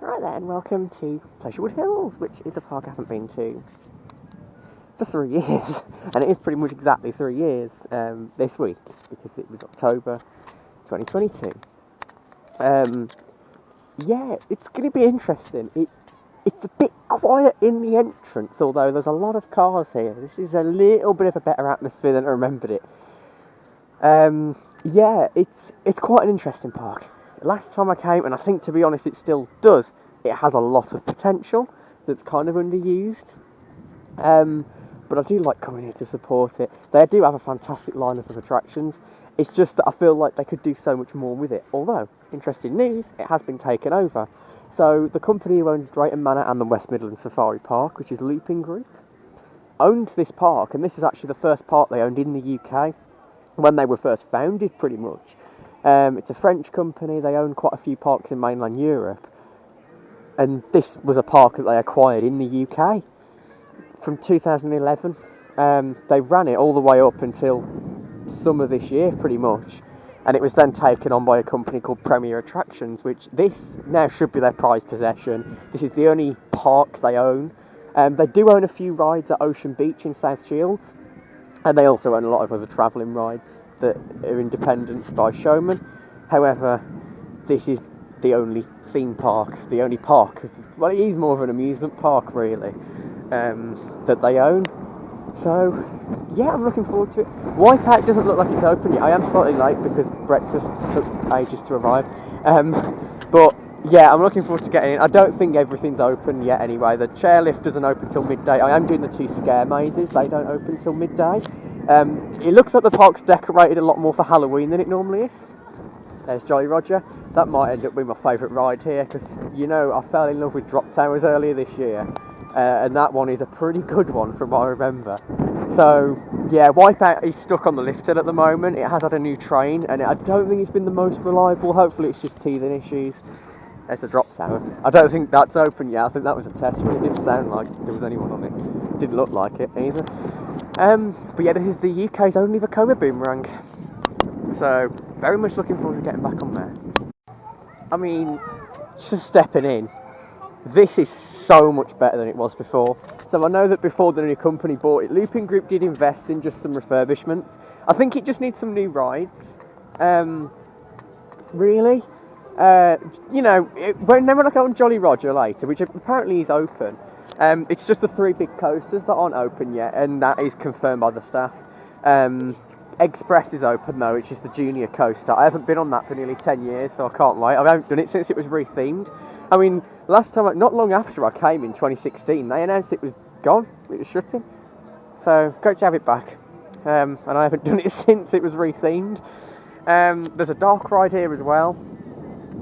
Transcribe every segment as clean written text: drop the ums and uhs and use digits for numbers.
Right then, welcome to Pleasurewood Hills, which is a park I haven't been to for 3 years, and it is pretty much exactly 3 years this week, because it was October 2022. Yeah, it's going to be interesting. It's a bit quiet in the entrance, although there's a lot of cars here. This is a little bit of a better atmosphere than I remembered it. Yeah, it's quite an interesting park. Last time I came, and I think to be honest it still does, it has a lot of potential that's kind of underused. But I do like coming here to support it. They do have a fantastic lineup of attractions. It's just that I feel like they could do so much more with it. Although, interesting news, it has been taken over. So the company who owns Drayton Manor and the West Midlands Safari Park, which is Looping Group, owned this park, and this is actually the first park they owned in the UK when they were first founded, pretty much. It's a French company. They own quite a few parks in mainland Europe, and this was a park that they acquired in the UK from 2011. They ran it all the way up until summer this year, pretty much, and it was then taken on by a company called Premier Attractions, which this now should be their prized possession. This is the only park they own. They do own a few rides at Ocean Beach in South Shields, and they also own a lot of other travelling rides that are independent by Showman. However, this is the only theme park, the only park, well, it is more of an amusement park really, that they own. So yeah, I'm looking forward to it. Wipeout doesn't look like it's open yet. I am slightly late because breakfast took ages to arrive, but yeah, I'm looking forward to getting in. I don't think everything's open yet anyway. The chairlift doesn't open till midday. I am doing the 2 scare mazes. They don't open till midday. It looks like the park's decorated a lot more for Halloween than it normally is. There's Jolly Roger. That might end up being my favourite ride here, because, you know, I fell in love with Drop Towers earlier this year, and that one is a pretty good one from what I remember. So, yeah, Wipeout is stuck on the lift hill at the moment. It has had a new train, and I don't think it's been the most reliable. Hopefully it's just teething issues. There's the Drop Tower. I don't think that's open yet. I think that was a test run. It didn't sound like there was anyone on it. Didn't look like it either. But yeah, this is the UK's only Vekoma boomerang. So, very much looking forward to getting back on there. I mean, just stepping in, this is so much better than it was before. So I know that before the new company bought it, Looping Group did invest in just some refurbishments. I think it just needs some new rides. Really. You know, whenever I go on Jolly Roger later, which apparently is open, it's just the 3 big coasters that aren't open yet, and that is confirmed by the staff. Eggspress is open though, which is the junior coaster. I haven't been on that for nearly 10 years, so I can't wait. I haven't done it since it was rethemed. I mean, last time, not long after I came in 2016, they announced it was gone, it was shutting. So, great to have it back. And I haven't done it since it was rethemed. There's a dark ride here as well,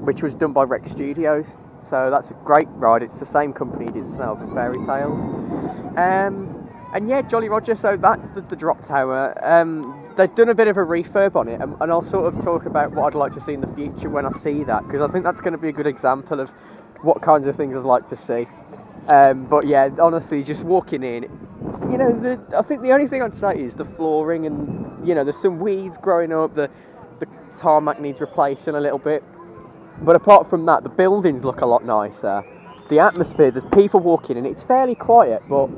which was done by Rex Studios. So that's a great ride. It's the same company who did Snails and Fairy Tales. And yeah, Jolly Roger, so that's the Drop Tower. They've done a bit of a refurb on it, and I'll sort of talk about what I'd like to see in the future when I see that, because I think that's going to be a good example of what kinds of things I'd like to see. But yeah, honestly, just walking in, you know, I think the only thing I'd say is the flooring, and, you know, there's some weeds growing up, the tarmac needs replacing a little bit. But apart from that, the buildings look a lot nicer. The atmosphere, there's people walking in, it's fairly quiet, but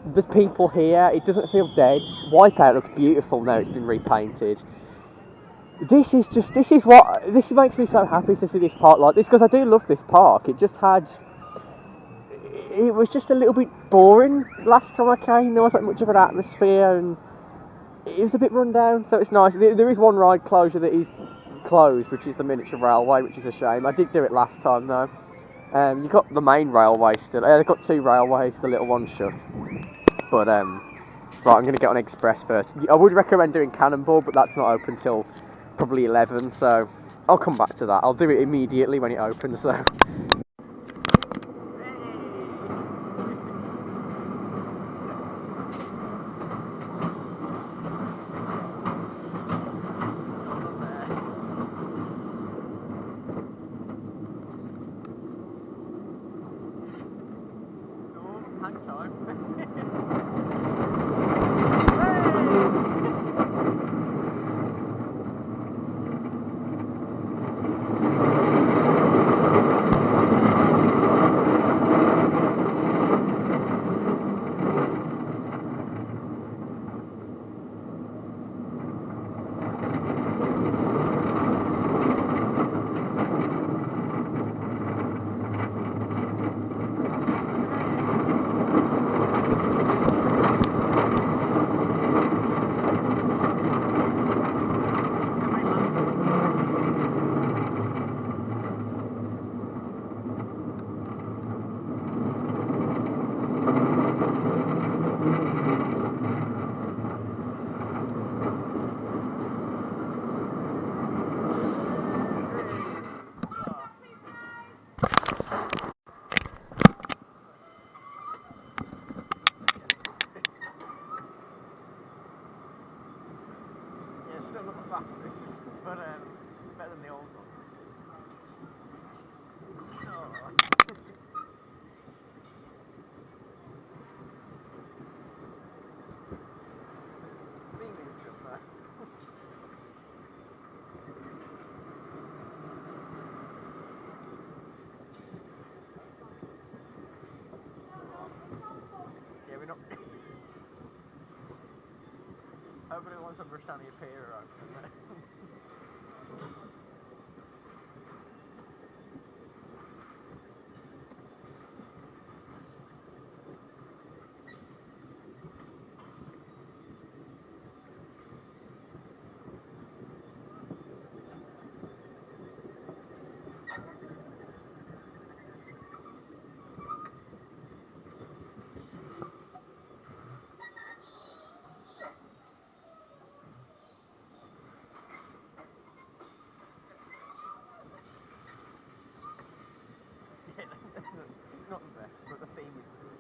there's people here, it doesn't feel dead. Wipeout looks beautiful now it's been repainted. This makes me so happy to see this park like this, because I do love this park. It was just a little bit boring last time I came. There wasn't much of an atmosphere, and it was a bit run down, so it's nice. There is one ride closure that is closed, which is the miniature railway, which is a shame. I did do it last time though. You've got the main railway still. They've got 2 railways, the little one's shut. But right, I'm going to get on Eggspress first. I would recommend doing Cannonball, but that's not open till probably 11, so I'll come back to that. I'll do it immediately when it opens though. Still not the fastest, but better than the old ones. Oh. Feeling's good there. Yeah, we're not. Hopefully, once I'm standing up here, right? Not the best, but the theme is good.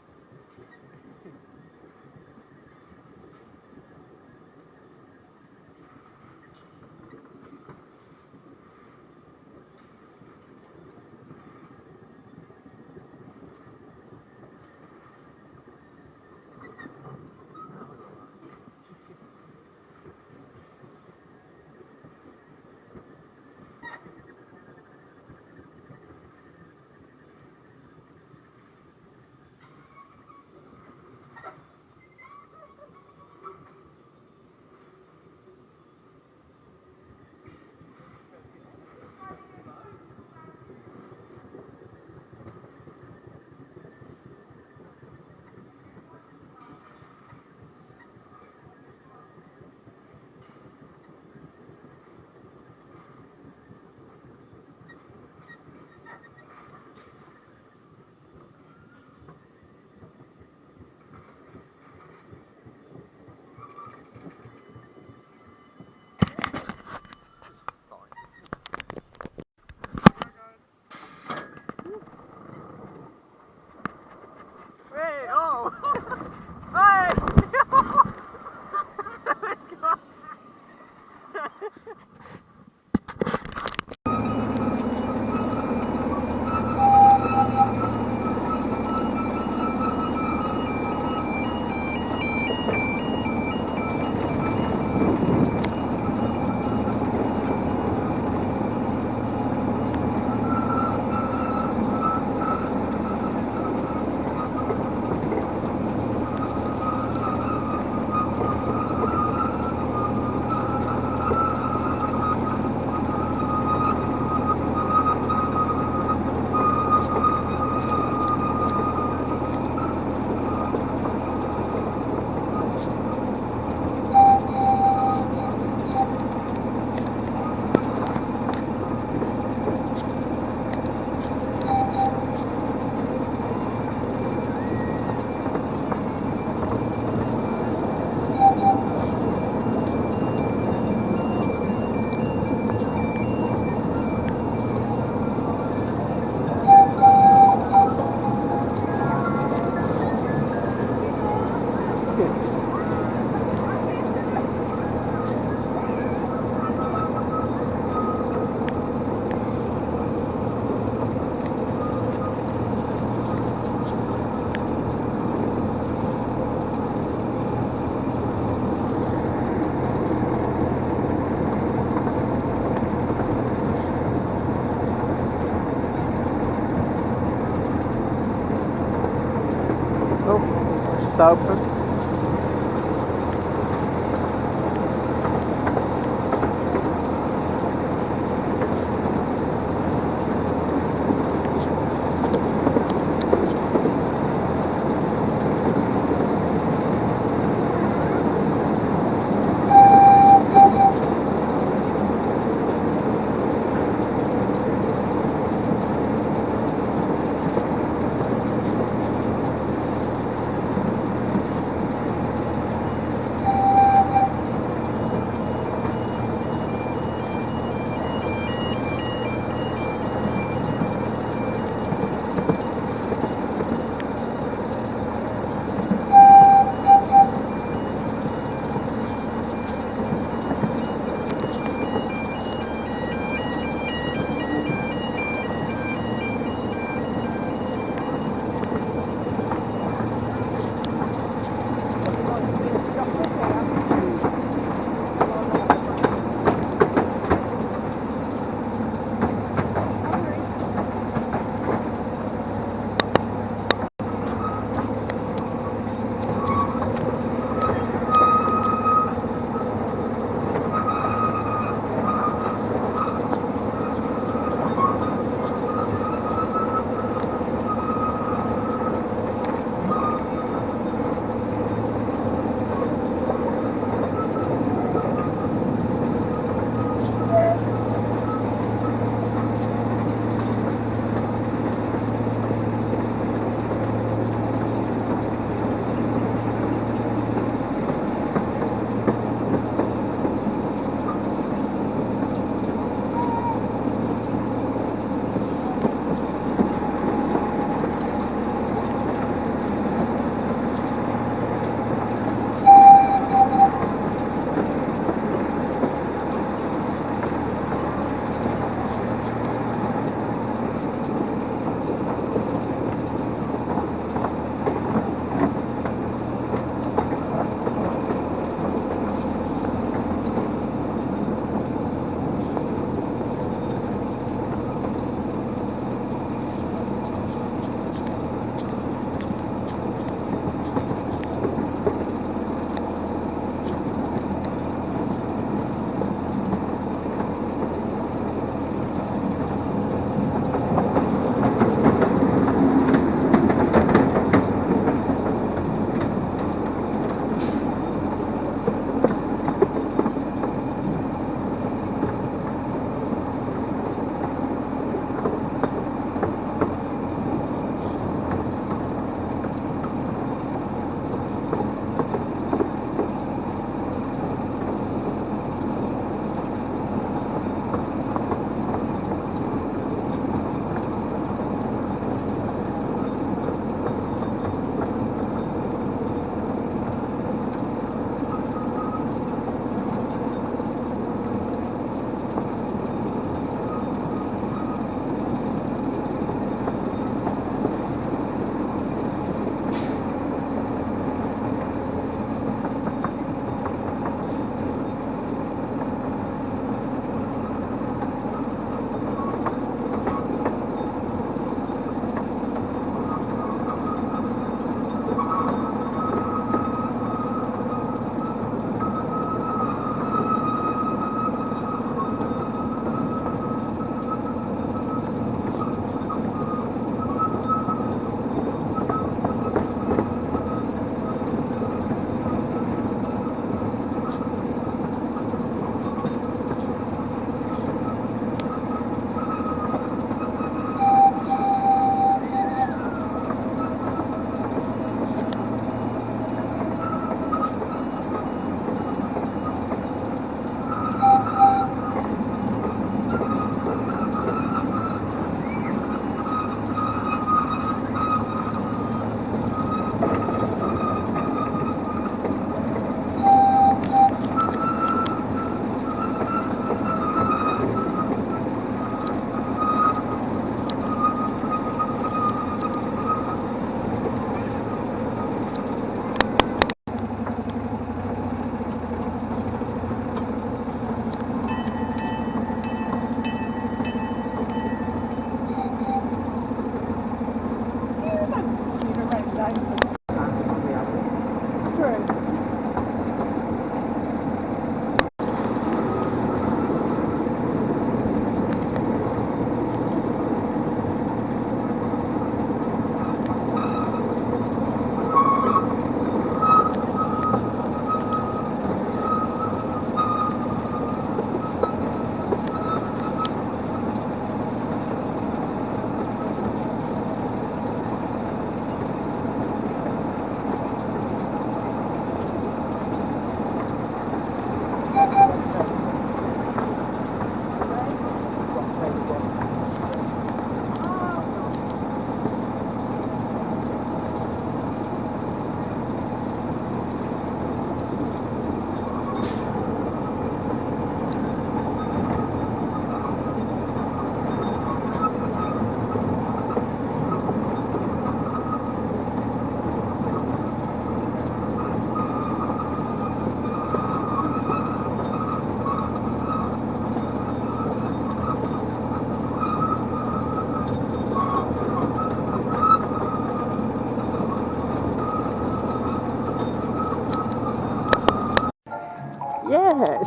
It's open.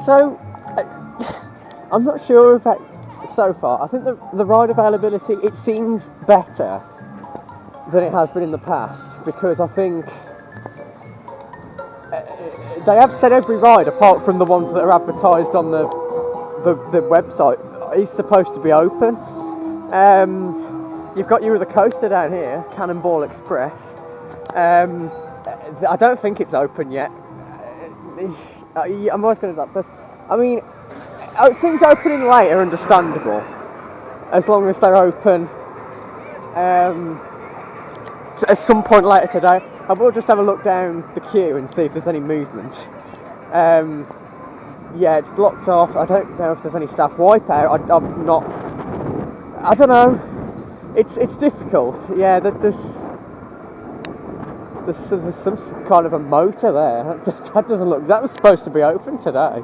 So I'm not sure about so far. I think the ride availability, it seems better than it has been in the past, because I think they have said every ride, apart from the ones that are advertised on the website, is supposed to be open. You've got your other coaster down here, Cannonball Express. I don't think it's open yet. I'm always going to do that first. I mean, things opening late are understandable, as long as they're open at some point later today. I will just have a look down the queue and see if there's any movement. Yeah, it's blocked off. I don't know if there's any staff wipeout. I'm not. I don't know. It's difficult. Yeah, there's some kind of a motor there. That doesn't look. That was supposed to be open today.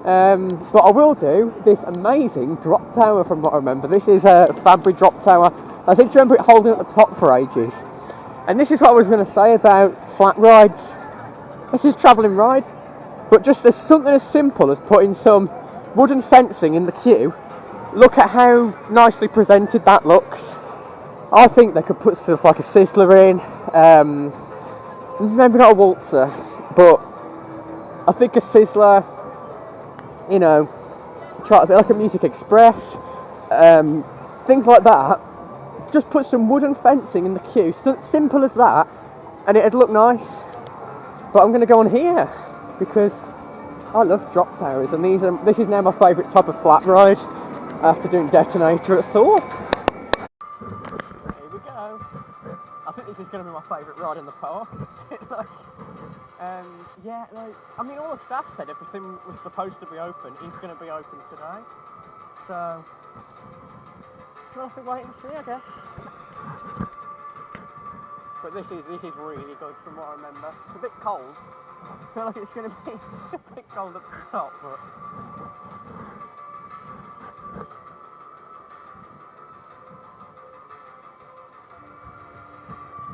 But I will do this amazing drop tower from what I remember. This is a Fabry drop tower. I seem to remember it holding at the top for ages. And this is what I was going to say about flat rides. This is a travelling ride, but just as something as simple as putting some wooden fencing in the queue. Look at how nicely presented that looks. I think they could put stuff like a sizzler in, maybe not a waltzer, but I think a sizzler, you know, try a bit like a Music Express, things like that. Just put some wooden fencing in the queue, so simple as that, and it'd look nice. But I'm going to go on here because I love drop towers, and this is now my favourite type of flat ride after doing Detonator at Thor. Here we go. I think this is going to be my favourite ride in the park. Yeah, like, I mean, all the staff said everything was supposed to be open is going to be open today, so we'll have to wait and see, I guess. But this is really good from what I remember. It's a bit cold. I feel like it's going to be a bit cold up at the top, but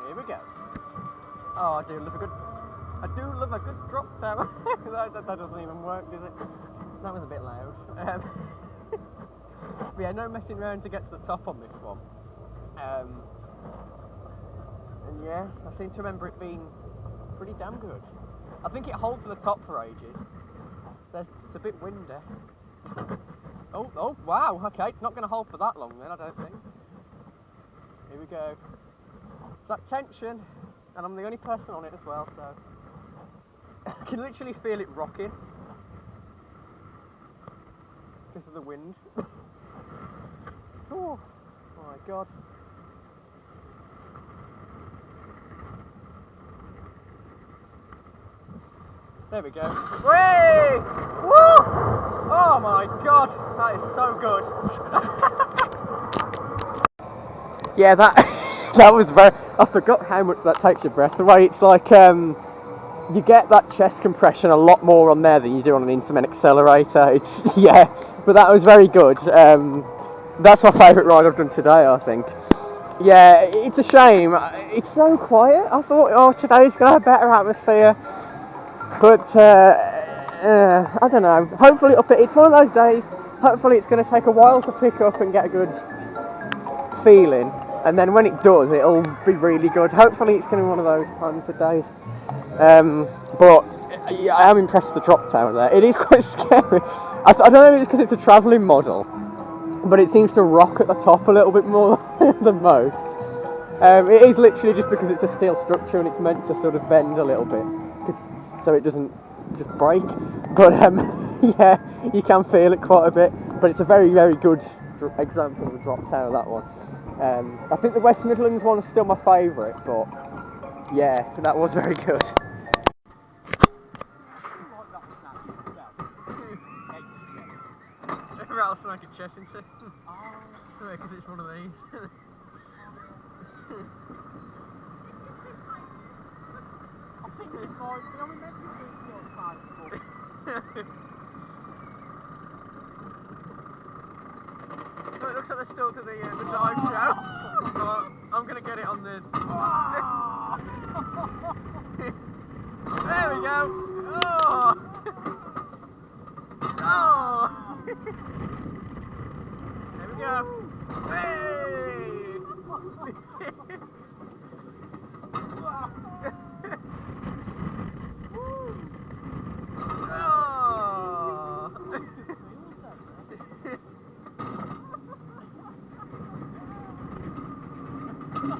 here we go. Oh, I do love a good drop tower. that doesn't even work, does it? That was a bit loud. But yeah, no messing around to get to the top on this one. And yeah, I seem to remember it being pretty damn good. I think it holds to the top for ages. It's a bit windy. Oh, wow, okay, it's not going to hold for that long then, I don't think. Here we go. It's that tension, and I'm the only person on it as well, so I can literally feel it rocking because of the wind. Oh my god. There we go. Whee! Woo! Oh my god, that is so good. Yeah, that was very. I forgot how much that takes your breath away. It's like you get that chest compression a lot more on there than you do on an Intamin accelerator. It's but that was very good. That's my favourite ride I've done today, I think. Yeah, it's a shame. It's so quiet. I thought, oh, today's got a better atmosphere. But, I don't know. Hopefully, it's one of those days. Hopefully, it's going to take a while to pick up and get a good feeling. And then when it does, it'll be really good. Hopefully, it's going to be one of those kinds of days. But yeah, I am impressed with the drop tower there. It is quite scary. I don't know if it's because it's a travelling model, but it seems to rock at the top a little bit more than most. It is literally just because it's a steel structure and it's meant to sort of bend a little bit, so it doesn't just break. But yeah, you can feel it quite a bit. But it's a very, very good example of a drop tower, that one. I think the West Midlands one is still my favourite, but yeah, that was very good. Rattlesnake and Chessington. Oh, because it's one of these. I think it's fine. You know, we meant to do your side before. So it looks like they're still to the dive show. So I'm going to get it on the... There we go. Oh.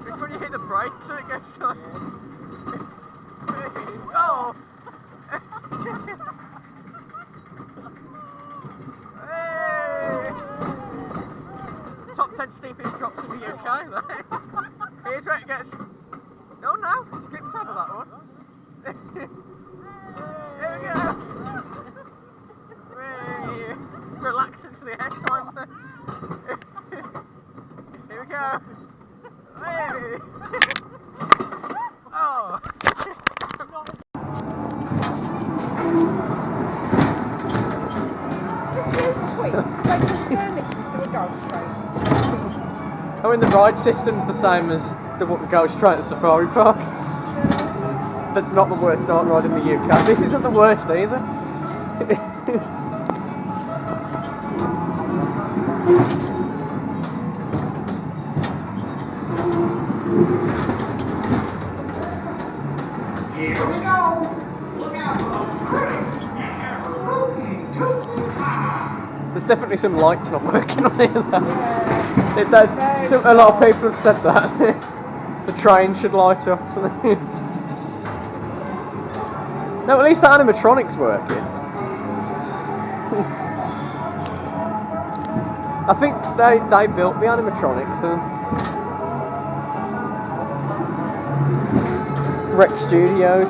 It's when you hit the brakes and it gets like... Oh! Hey! Top 10 steepest drops in the UK, mate. Here's where it gets... Oh no, skip tab of that one. Here we go! Hey! Relax into the head time. Here we go! Hey! Oh! I mean, the ride system's the same as the Ghost Train at Safari Park. That's not the worst dark ride in the UK. This isn't the worst either. Here we go. Look out for the critics. Rootin Tootin Target. There's definitely some lights not working on it. A lot of people have said that. The train should light up. No, at least the animatronic's working. I think they built the animatronics and Rex Studios.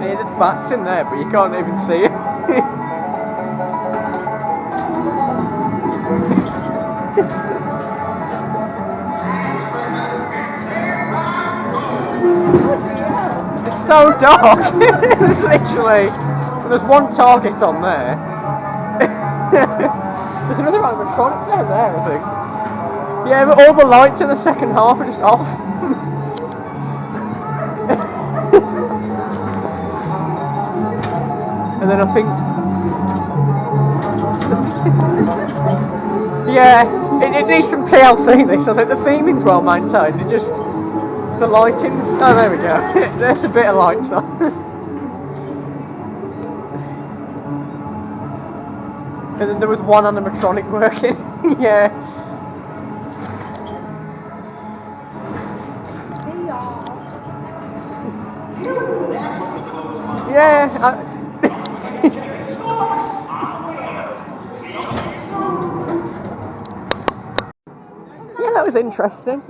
Yeah, there's bats in there, but you can't even see it. It's so dark. There's literally... There's one target on there. There's another animatronic down there, I think. Yeah, but all the lights in the second half are just off. And then I think... yeah, it needs some TLC this. I think the theming's well maintained. It just... The lighting's... Oh, there we go. There's a bit of lights on. And then there was one animatronic working. Yeah. Yeah. Yeah, that was interesting.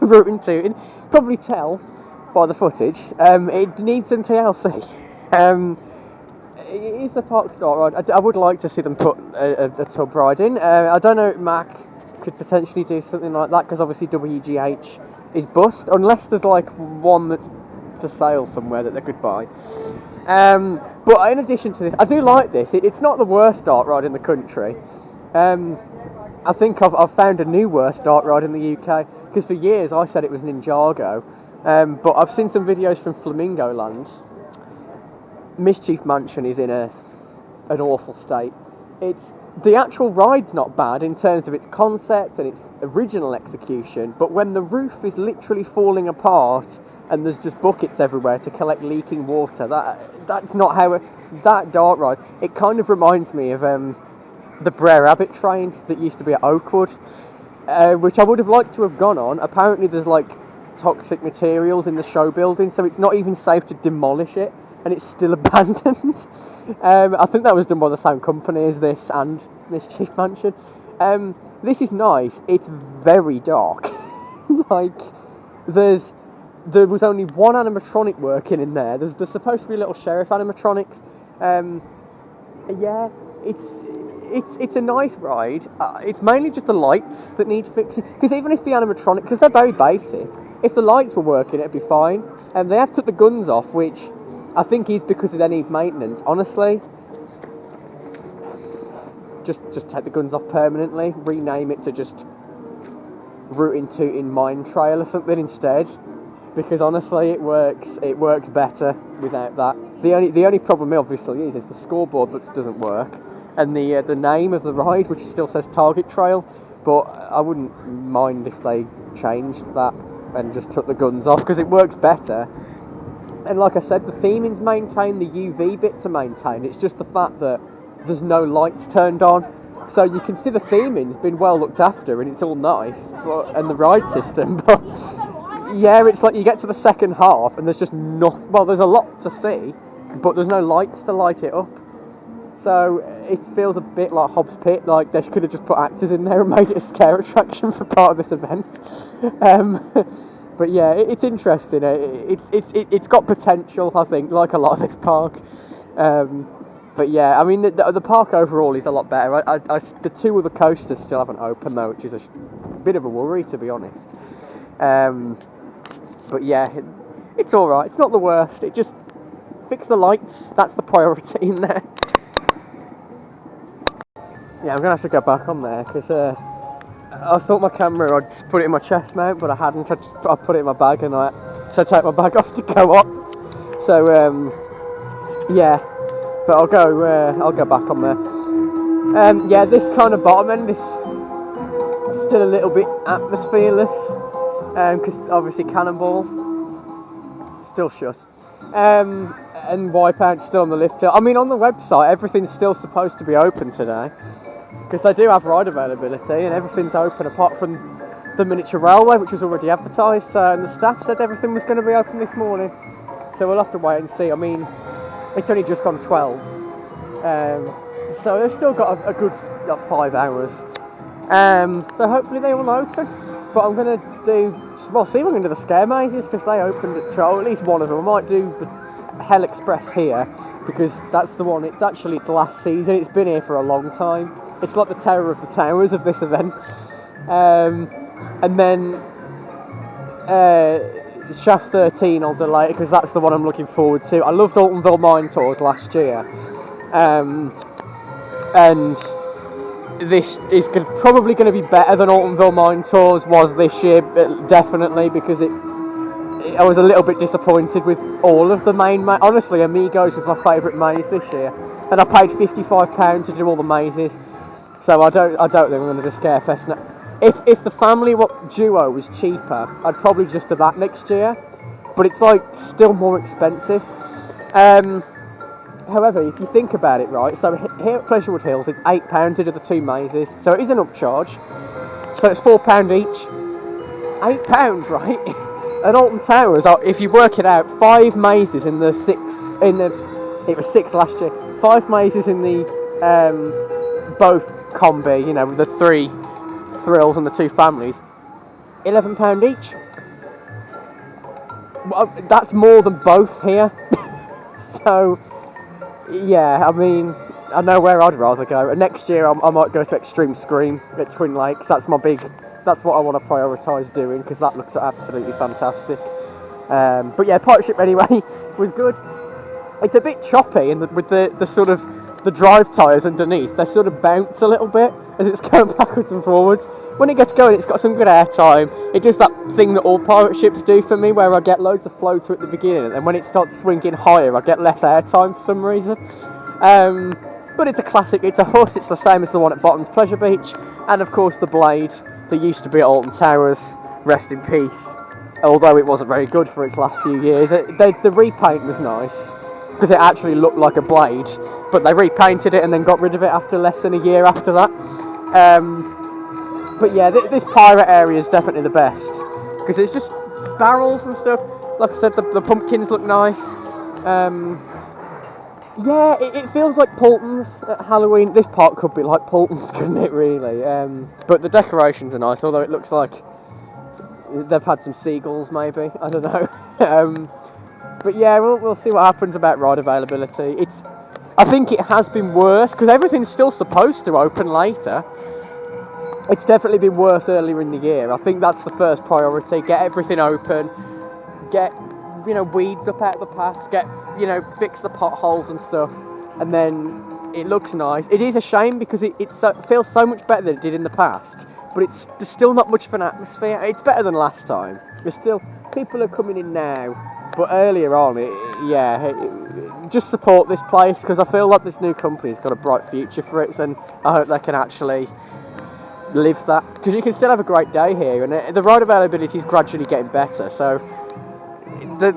Rootin Tootin. Probably tell by the footage. It needs some TLC. It is the park start ride. I would like to see them put a tub ride in. I don't know if Mac could potentially do something like that because obviously WGH is bust unless there's like one that's for sale somewhere that they could buy. But in addition to this, I do like this. It's not the worst dark ride in the country. I think I've found a new worst dark ride in the UK because for years I said it was Ninjago, but I've seen some videos from Flamingo Land. Mischief Mansion is in an awful state. The actual ride's not bad in terms of its concept and its original execution, but when the roof is literally falling apart and there's just buckets everywhere to collect leaking water, that's not how that dark ride. It kind of reminds me of the Brer Rabbit train that used to be at Oakwood, which I would have liked to have gone on. Apparently there's like toxic materials in the show building, so it's not even safe to demolish it, and it's still abandoned. I think that was done by the same company as this and Mischief Mansion. This is nice. It's very dark. Like, there was only one animatronic working in there. There's supposed to be little sheriff animatronics. Yeah, it's a nice ride. It's mainly just the lights that need fixing. Because even if the animatronic, because they're very basic, if the lights were working, it'd be fine. And they have took the guns off, which I think is because they need maintenance. Honestly, just take the guns off permanently. Rename it to just Rootin Tootin Mine Trail or something instead. Because honestly, it works better without that. The only problem obviously is the scoreboard that doesn't work. and the name of the ride, which still says Target Trail. But I wouldn't mind if they changed that and just took the guns off, because it works better. And like I said, the theming's maintained, the UV bits are maintained. It's just the fact that there's no lights turned on. So you can see the theming's been well looked after and it's all nice, and the ride system. But yeah, it's like you get to the second half and there's just nothing. Well, there's a lot to see, but there's no lights to light it up. So it feels a bit like Hobbs Pit, like they could have just put actors in there and made it a scare attraction for part of this event. But yeah, it's interesting. It's got potential, I think, like a lot of this park. But yeah, I mean, the park overall is a lot better. The two other coasters still haven't opened though, which is a bit of a worry, to be honest. But yeah, it's all right. It's not the worst. It just fix the lights. That's the priority in there. Yeah, I'm gonna have to go back on there because I thought my camera, I'd just put it in my chest mount, but I hadn't. I put it in my bag and I had to take my bag off to go up. So yeah, but I'll go back on there. Yeah, this kind of bottom end is still a little bit atmosphereless because obviously Cannonball still shut. And Wipeout's still on the lift hill. I mean, on the website, everything's still supposed to be open today, because they do have ride availability and everything's open apart from the miniature railway, which was already advertised. And the staff said everything was going to be open this morning. So we'll have to wait and see. I mean, it's only just gone 12. So they've still got a good 5 hours. So hopefully they will open. But I'm going to see if I can do the scare mazes, because they opened at 12, at least one of them. I might do the Eggspress here, because that's the one. It's actually its last season. It's been here for a long time. It's like the Tower of the Towers of this event. And then Shaft 13 I'll delay it, because that's the one I'm looking forward to. I loved Altonville Mine Tours last year. And this is probably going to be better than Altonville Mine Tours was this year, definitely, because I was a little bit disappointed with all of the main honestly, Amigos was my favourite maze this year, and I paid £55 to do all the mazes, so I don't think I'm going to do Scarefest now. If the family duo was cheaper, I'd probably just do that next year, but it's like still more expensive. However, if you think about it, right, so here at Pleasurewood Hills it's £8 to do the 2 mazes, so it is an upcharge, so it's £4 each. £8, right? At Alton Towers, if you work it out, 5 mazes in the 6, it was 6 last year, 5 mazes in the, both combi, you know, with the 3 thrills and the 2 families, £11 each. Well, that's more than both here. So, yeah, I mean, I know where I'd rather go. Next year I might go to Extreme Scream at Twin Lakes. That's what I want to prioritise doing, because that looks absolutely fantastic. But yeah, Pirate Ship anyway was good. It's a bit choppy, and with the sort of the drive tyres underneath, they sort of bounce a little bit as it's going backwards and forwards. When it gets going, it's got some good air time. It does that thing that all pirate ships do for me, where I get loads of flow to it at the beginning, and when it starts swinging higher, I get less air time for some reason. But it's a classic. It's a horse. It's the same as the one at Bottom's Pleasure Beach, and of course the blade that used to be at Alton Towers. Rest in peace. Although it wasn't very good for its last few years. The repaint was nice, because it actually looked like a blade, but they repainted it and then got rid of it after less than a year after that. But yeah, this pirate area is definitely the best, because it's just barrels and stuff. Like I said, the pumpkins look nice. Yeah, it feels like Poulton's at Halloween. This park could be like Poulton's, couldn't it, really? But the decorations are nice, although it looks like they've had some seagulls, maybe. I don't know. But yeah, we'll see what happens about ride availability. I think it has been worse, because everything's still supposed to open later. It's definitely been worse earlier in the year. I think that's the first priority. Get everything open. Get, weeds up out of the paths. Get, fix the potholes and stuff. And then it looks nice. It is a shame, because it feels so much better than it did in the past. But there's still not much of an atmosphere. It's better than last time. There's still, people are coming in now. but earlier on, just support this place, because I feel like this new company's got a bright future for it, and I hope they can actually live that, because you can still have a great day here, and the ride availability is gradually getting better. So, the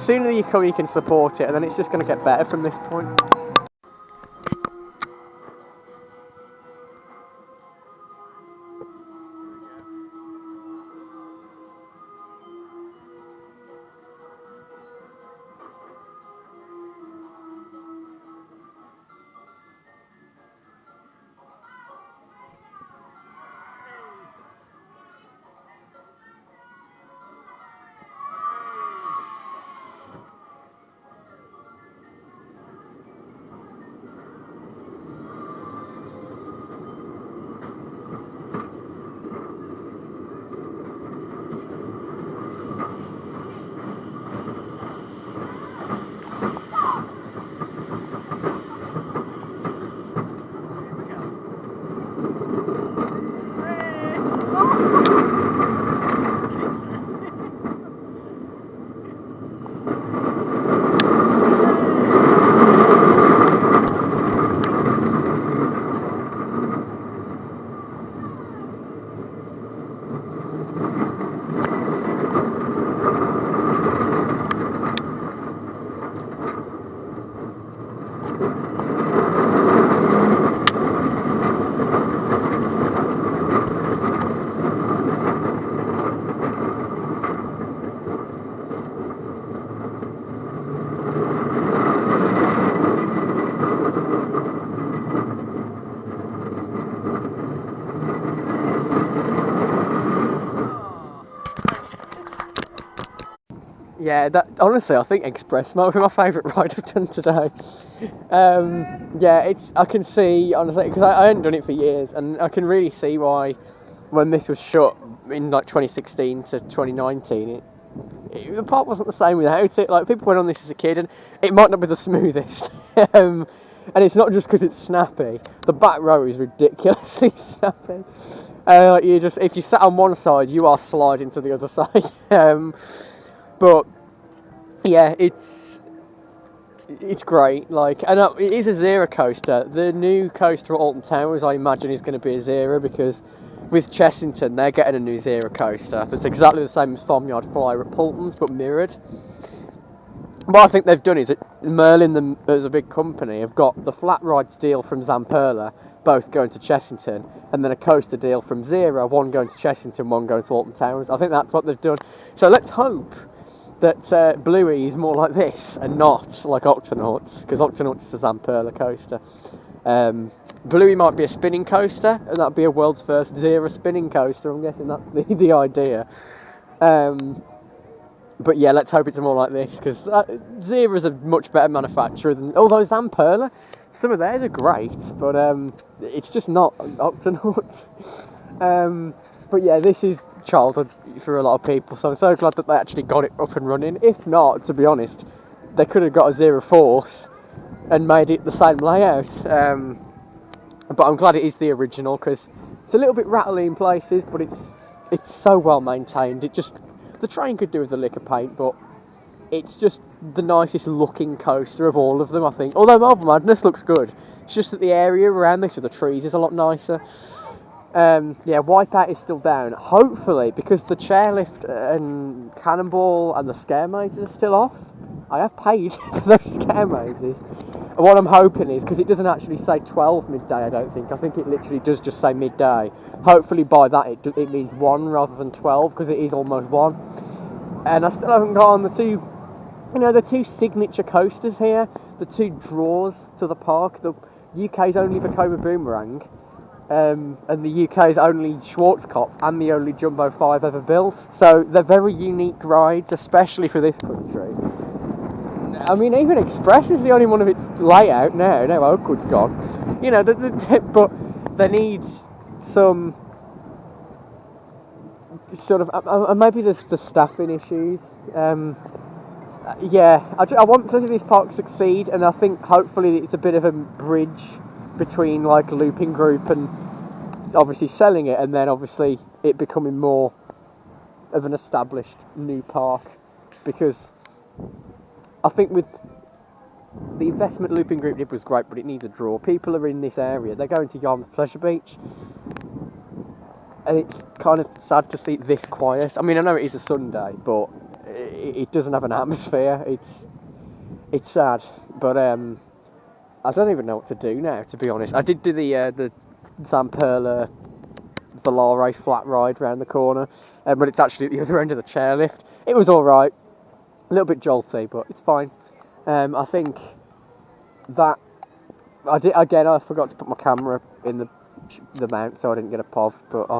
sooner you come, you can support it, and then it's just going to get better from this point. Yeah, honestly, I think Eggspress might be my favourite ride I've done today. I can see, honestly, because I hadn't done it for years, and I can really see why, when this was shut in like 2016 to 2019, the park wasn't the same without it. Like, people went on this as a kid, and it might not be the smoothest. And it's not just because it's snappy. The back row is ridiculously snappy. If you sat on one side, you are sliding to the other side. But yeah, it's great. Like, and it is a zero coaster. The new coaster at Alton Towers, I imagine, is going to be a zero, because with Chessington, they're getting a new zero coaster that's exactly the same as Farmyard Flyer at Poulton's, but mirrored. What I think they've done is that Merlin, as a big company, have got the flat rides deal from Zamperla, both going to Chessington, and then a coaster deal from Zero, one going to Chessington, one going to Alton Towers. I think that's what they've done. So let's hope that Bluey is more like this and not like Octonauts, because Octonauts is a Zamperla coaster. Bluey might be a spinning coaster, and that'd be a world's first zero spinning coaster. I'm guessing that's the idea. But yeah, let's hope it's more like this, because Zero's a much better manufacturer than, although Zamperla, some of theirs are great, but it's just not Octonauts. But yeah, this is childhood for a lot of people, so I'm so glad that they actually got it up and running. If not, to be honest, they could have got a Zero Force and made it the same layout. But I'm glad it is the original, because it's a little bit rattly in places, but it's so well maintained. The train could do with a lick of paint, but it's just the nicest looking coaster of all of them, I think. Although Marble Madness looks good, it's just that the area around this with the trees is a lot nicer. Wipeout is still down, hopefully, because the chairlift and Cannonball and the scare mazes are still off. I have paid for those scare mazes. And what I'm hoping is, because it doesn't actually say 12 midday, I don't think. I think it literally does just say midday. Hopefully by that it means 1 rather than 12, because it is almost 1. And I still haven't got on the two signature coasters here, the two draws to the park, the UK's only Vekoma Boomerang, and the UK's only Schwarzkopf, and the only Jumbo 5 ever built. So they're very unique rides, especially for this country. I mean, even Eggspress is the only one of its layout now Oakwood's gone. But they need some sort of, maybe there's the staffing issues. I want to see this park succeed, and I think hopefully it's a bit of a bridge between like Looping Group and obviously selling it, and then obviously it becoming more of an established new park, because I think with the investment Looping Group did was great, but it needs a draw. People are in this area, they're going to Yarmouth Pleasure Beach, and it's kind of sad to see it this quiet. I mean, I know it is a Sunday, but it doesn't have an atmosphere. It's sad, but I don't even know what to do now, to be honest. I did do the Zamperla Volare flat ride round the corner, but it's actually at the other end of the chairlift. It was alright, a little bit jolty, but it's fine. I think that I forgot to put my camera in the mount, so I didn't get a POV, but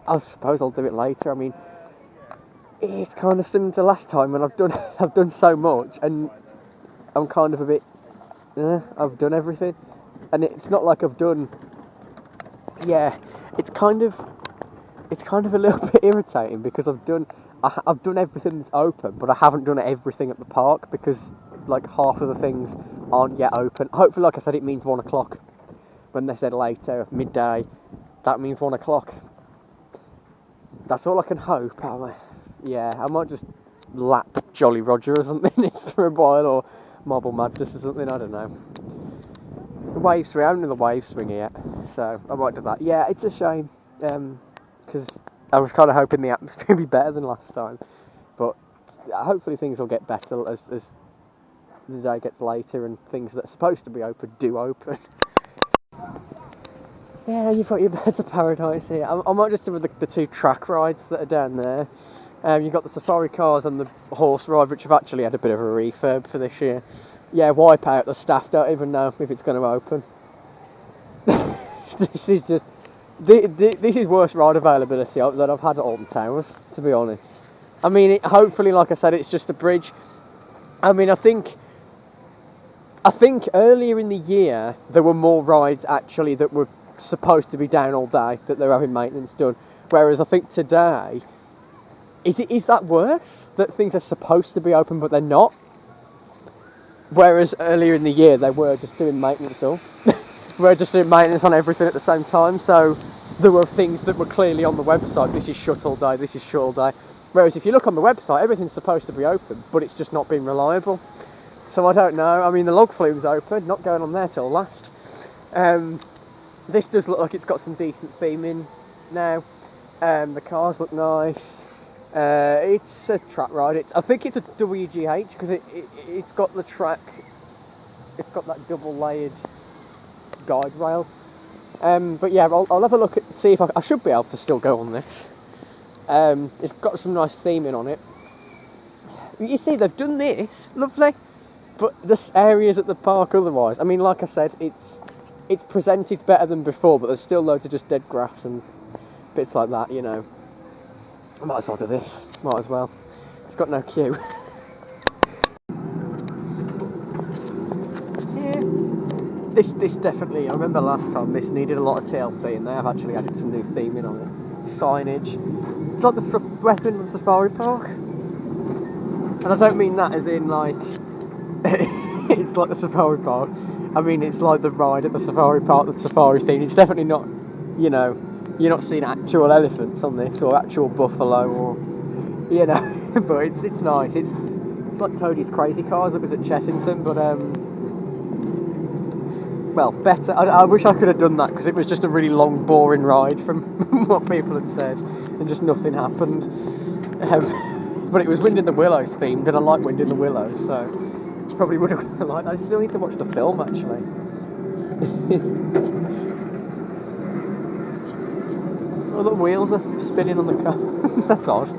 I suppose I'll do it later. I mean, it's kind of similar to last time when I've done so much, and I'm kind of a bit, I've done everything, and it's not like I've done. Yeah, it's kind of a little bit irritating, because I've done everything that's open, but I haven't done everything at the park, because like half of the things aren't yet open. Hopefully, like I said, it means 1 o'clock. When they said later, midday, that means 1 o'clock. That's all I can hope. Yeah, I might just lap Jolly Roger or something for a while, or Marble Madness or something, I don't know. The wave swing, I haven't done the wave swing yet, so I might do that. Yeah, it's a shame, because I was kind of hoping the atmosphere would be better than last time, but hopefully things will get better as the day gets later and things that are supposed to be open do open. Yeah, you've got your Birds of Paradise here. I might just do the 2 track rides that are down there. You've got the safari cars and the horse ride, which have actually had a bit of a refurb for this year. Yeah, Wipeout, the staff don't even know if it's going to open. This is just... This is worse ride availability than I've had at Alton Towers, to be honest. I mean, hopefully, like I said, it's just a bridge. I mean, I think earlier in the year, there were more rides, actually, that were supposed to be down all day, that they're having maintenance done. Whereas I think today, is that worse? That things are supposed to be open, but they're not? Whereas earlier in the year, they were just doing maintenance on everything at the same time, so there were things that were clearly on the website, this is shut all day, this is shut all day. Whereas if you look on the website, everything's supposed to be open, but it's just not been reliable. So I don't know. I mean, the log flume's open, not going on there till last. This does look like it's got some decent theming now. The cars look nice. It's a track ride. I think it's a WGH, because it's got the track. It's got that double layered guide rail. But yeah, I'll have a look at, see if I should be able to still go on this. It's got some nice theming on it. You see, they've done this, lovely, but there's areas at the park otherwise. I mean, like I said, it's presented better than before, but there's still loads of just dead grass and bits like that, you know. I might as well do this, might as well. It's got no queue. Yeah. This definitely, I remember last time this needed a lot of TLC, and they have actually added some new theming on it. Signage. It's like the Westminster Safari Park. And I don't mean that as in like, it's like the Safari Park. I mean, it's like the ride at the Safari Park, the Safari theme. It's definitely not, you know, you're not seeing actual elephants on this, or actual buffalo, or, you know, but it's nice. It's like Toadie's Crazy Cars that was at Chessington, but, well, better. I wish I could have done that, because it was just a really long, boring ride from what people had said, and just nothing happened. But it was Wind in the Willows themed, and I like Wind in the Willows, so probably would have liked. I still need to watch the film, actually. Oh, the wheels are spinning on the car. That's odd.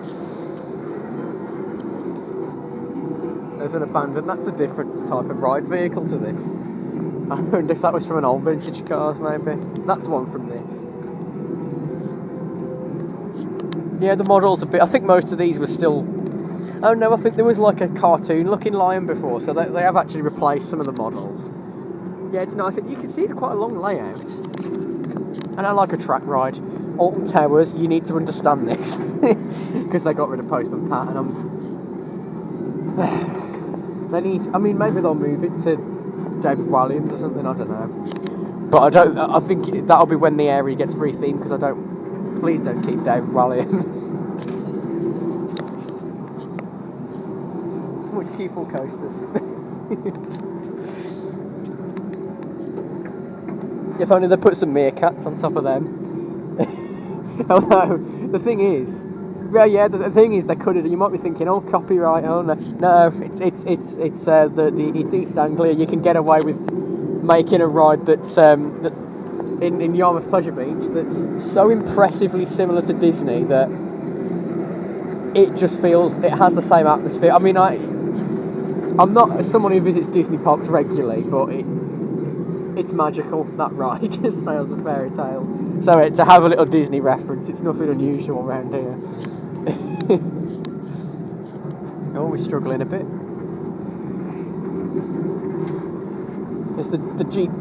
There's an abandoned. That's a different type of ride vehicle to this. I wonder if that was from an old vintage cars, maybe. That's one from this. Yeah, the model's a bit. I think most of these were still. Oh no, I think there was like a cartoon-looking lion before, so they have actually replaced some of the models. Yeah, it's nice. You can see it's quite a long layout. And I like a track ride. Alton Towers, you need to understand this, because they got rid of Postman Pat, and they need. I mean, maybe they'll move it to David Williams or something. I don't know. But I think that'll be when the area gets rethemed, because please don't keep David Williams. few full coasters. If only they put some meerkats on top of them. Although the thing is, the thing is they could have. You might be thinking, oh, copyright. Oh no, it's East Anglia. You can get away with making a ride that's in Yarmouth Pleasure Beach that's so impressively similar to Disney that it just feels it has the same atmosphere. I mean, I'm not someone who visits Disney parks regularly, but it's magical, that ride. Just Tales of Fairy Tales. So to have a little Disney reference, it's nothing unusual around here. Oh, we're struggling a bit. It's the Jeep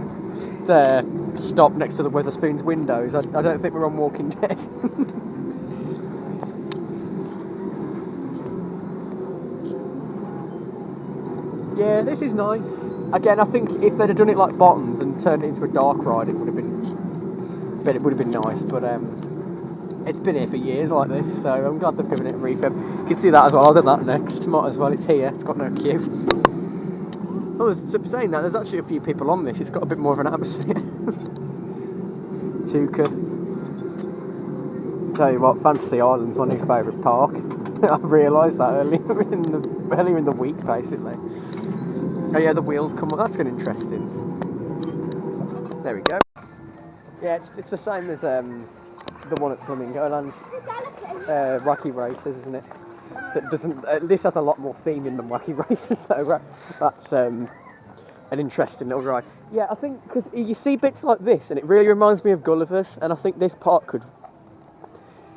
stop next to the Wetherspoons windows. I don't think we're on Walking Dead. Yeah, this is nice. Again, I think if they'd have done it like Bottoms and turned it into a dark ride, it would have been nice. But it's been here for years like this, so I'm glad they've given it a refurb. You can see that as well. I'll do that next. Might as well. It's here. It's got no queue. Oh, saying that, there's actually a few people on this. It's got a bit more of an atmosphere. Tuca. Tell you what, Fantasy Island's my new favourite park. I realised that earlier in the week, basically. Oh yeah, the wheels come up. That's good, interesting. There we go. Yeah, it's the same as the one at Flamingo Land. Wacky Races, isn't it? That doesn't. This has a lot more theming than Wacky Races, though. Right? That's an interesting little ride. Yeah, I think because you see bits like this, and it really reminds me of Gulliver's, and I think this park could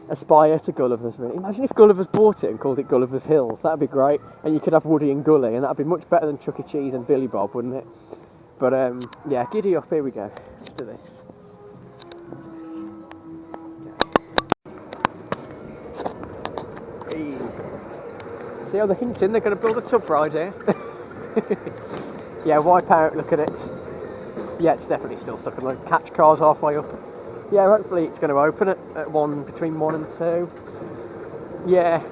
aspire to Gulliver's, really. Imagine if Gulliver's bought it and called it Gulliver's Hills. That'd be great, and you could have Woody and Gully, and that'd be much better than Chuck E. Cheese and Billy Bob, wouldn't it? But yeah, giddy up. Here we go. Let's do this. Hey. See how they're hinting? They're going to build a tub ride here. Yeah, wipe out. Look at it. Yeah, it's definitely still stuck in the catch cars halfway up. Yeah, hopefully it's going to open at between 1 and 2. Yeah,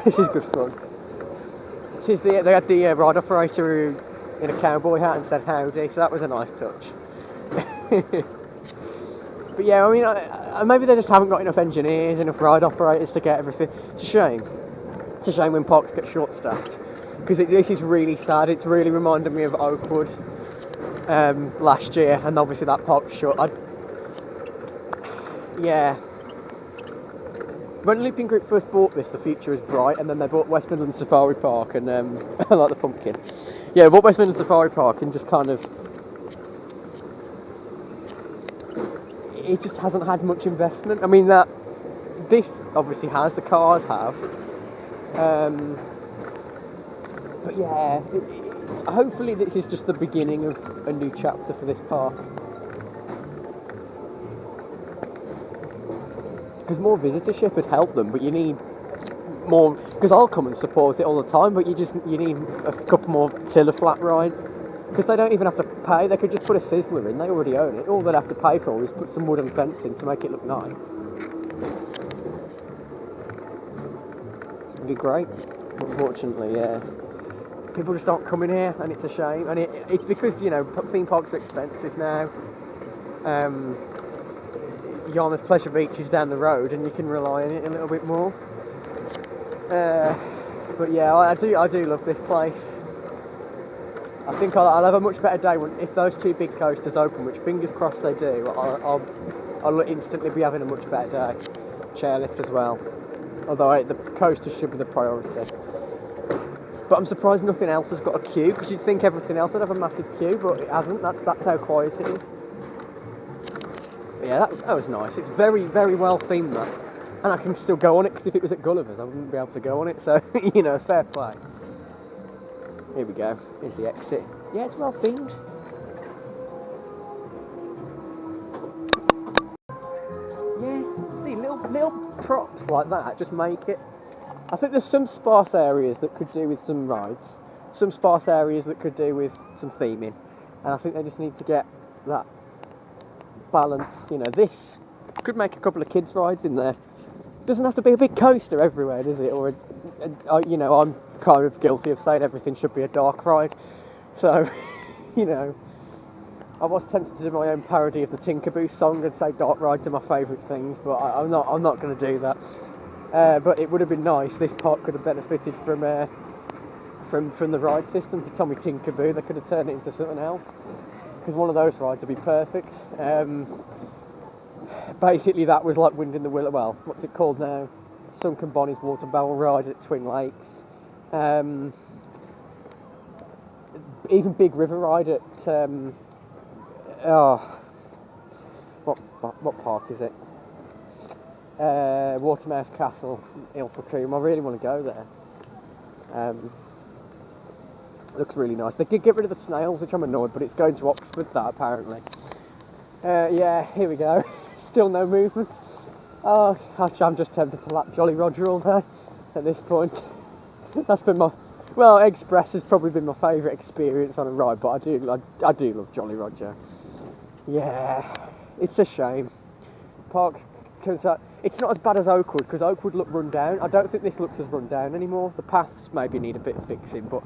this is good fun. They had the ride operator who, in a cowboy hat and said howdy, so that was a nice touch. But yeah, I mean, maybe they just haven't got enough engineers, enough ride operators to get everything. It's a shame. It's a shame when parks get short-staffed, because this is really sad. It's really reminded me of Oakwood last year, and obviously that park's shut. Yeah. When Looping Group first bought this, the future was bright, and then they bought West Midlands Safari Park, and I like the pumpkin. Yeah, bought West Midlands Safari Park, and just kind of, it just hasn't had much investment. I mean, this obviously has, the cars have, but yeah, hopefully this is just the beginning of a new chapter for this park. Because more visitorship would help them, but you need more. Because I'll come and support it all the time, but you need a couple more killer flat rides. Because they don't even have to pay; they could just put a sizzler in. They already own it. All they'd have to pay for is put some wooden fencing to make it look nice. It'd be great. Unfortunately, yeah, people just aren't coming here, and it's a shame. And it's because theme parks are expensive now. Yarmouth Pleasure Beach is down the road, and you can rely on it a little bit more. But yeah, I do love this place. I think I'll have a much better day if those two big coasters open, which fingers crossed they do. I'll instantly be having a much better day. Chairlift as well, although the coaster should be the priority. But I'm surprised nothing else has got a queue, because you'd think everything else would have a massive queue, but it hasn't. That's how quiet it is. Yeah, that was nice. It's very, very well themed, that. And I can still go on it, because if it was at Gulliver's, I wouldn't be able to go on it. So, fair play. Here we go. Here's the exit. Yeah, it's well themed. Yeah, see, little props like that just make it. I think there's some sparse areas that could do with some rides, some sparse areas that could do with some theming, and I think they just need to get that balance. This could make a couple of kids rides in there. Doesn't have to be a big coaster everywhere, does it? Or you know, I'm kind of guilty of saying everything should be a dark ride. So, you know, I was tempted to do my own parody of the Tinkerboo song and say dark rides are my favourite things, but I'm not going to do that. But it would have been nice. This park could have benefited from the ride system for Tommy Tinkerboo. They could have turned it into something else, because one of those rides would be perfect. Basically, that was like Wind in the Willow. Well, what's it called now? Sunken Bonnie's Water Barrel ride at Twin Lakes. Even Big River ride at what park is it? Watermouth Castle, Ilfracombe. I really want to go there. Looks really nice. They did get rid of the snails, which I'm annoyed, but it's going to Oxford, that apparently. Yeah, here we go. Still no movement. Oh, I'm just tempted to lap Jolly Roger all day at this point. That's been my... Well, Eggspress has probably been my favourite experience on a ride, but I do love Jolly Roger. Yeah, it's a shame. Parks, because it's not as bad as Oakwood, because Oakwood looked run down. I don't think this looks as run down anymore. The paths maybe need a bit of fixing, but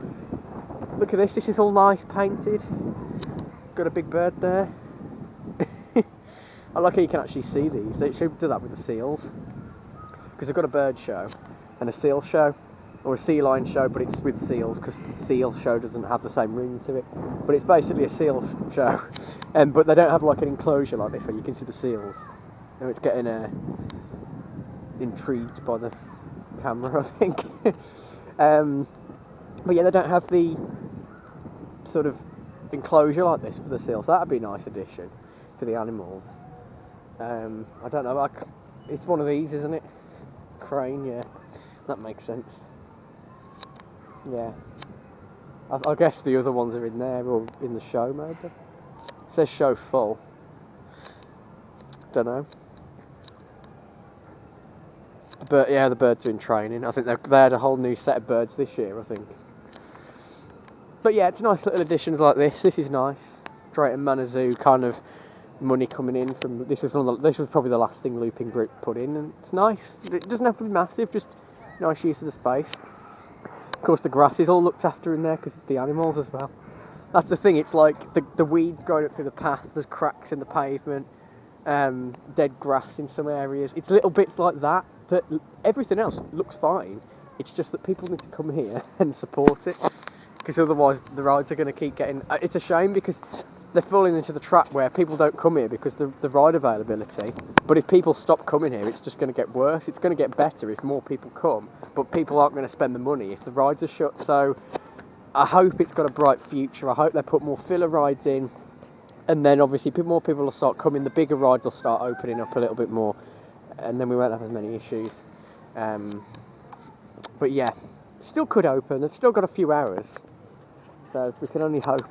look at this. This is all nice painted. Got a big bird there. I like how you can actually see these. They should do that with the seals, because they've got a bird show and a seal show, or a sea lion show, but it's with seals, because the seal show doesn't have the same ring to it. But it's basically a seal show, but they don't have like an enclosure like this where you can see the seals. And it's getting intrigued by the camera, I think. But yeah, they don't have the sort of enclosure like this for the seals. So that'd be a nice addition to the animals. I don't know, it's one of these, isn't it? Crane, yeah, that makes sense. Yeah, I guess the other ones are in there, or in the show maybe. It says show full. Don't know. But yeah, the birds are in training. I think they had a whole new set of birds this year, I think. But yeah, it's nice little additions like this. This is nice. Drayton Manor Zoo kind of money coming in from this was probably the last thing Looping Group put in, and it's nice. It doesn't have to be massive, just nice use of the space. Of course, the grass is all looked after in there because it's the animals as well. That's the thing. It's like the weeds growing up through the path. There's cracks in the pavement, dead grass in some areas. It's little bits like that. That everything else looks fine. It's just that people need to come here and support it, because otherwise the rides are going to keep getting... It's a shame, because they're falling into the trap where people don't come here because the ride availability. But if people stop coming here, it's just going to get worse. It's going to get better if more people come, but people aren't going to spend the money if the rides are shut. So I hope it's got a bright future. I hope they put more filler rides in, and then obviously more people will start coming. The bigger rides will start opening up a little bit more, and then we won't have as many issues. But yeah, still could open. They've still got a few hours, so we can only hope.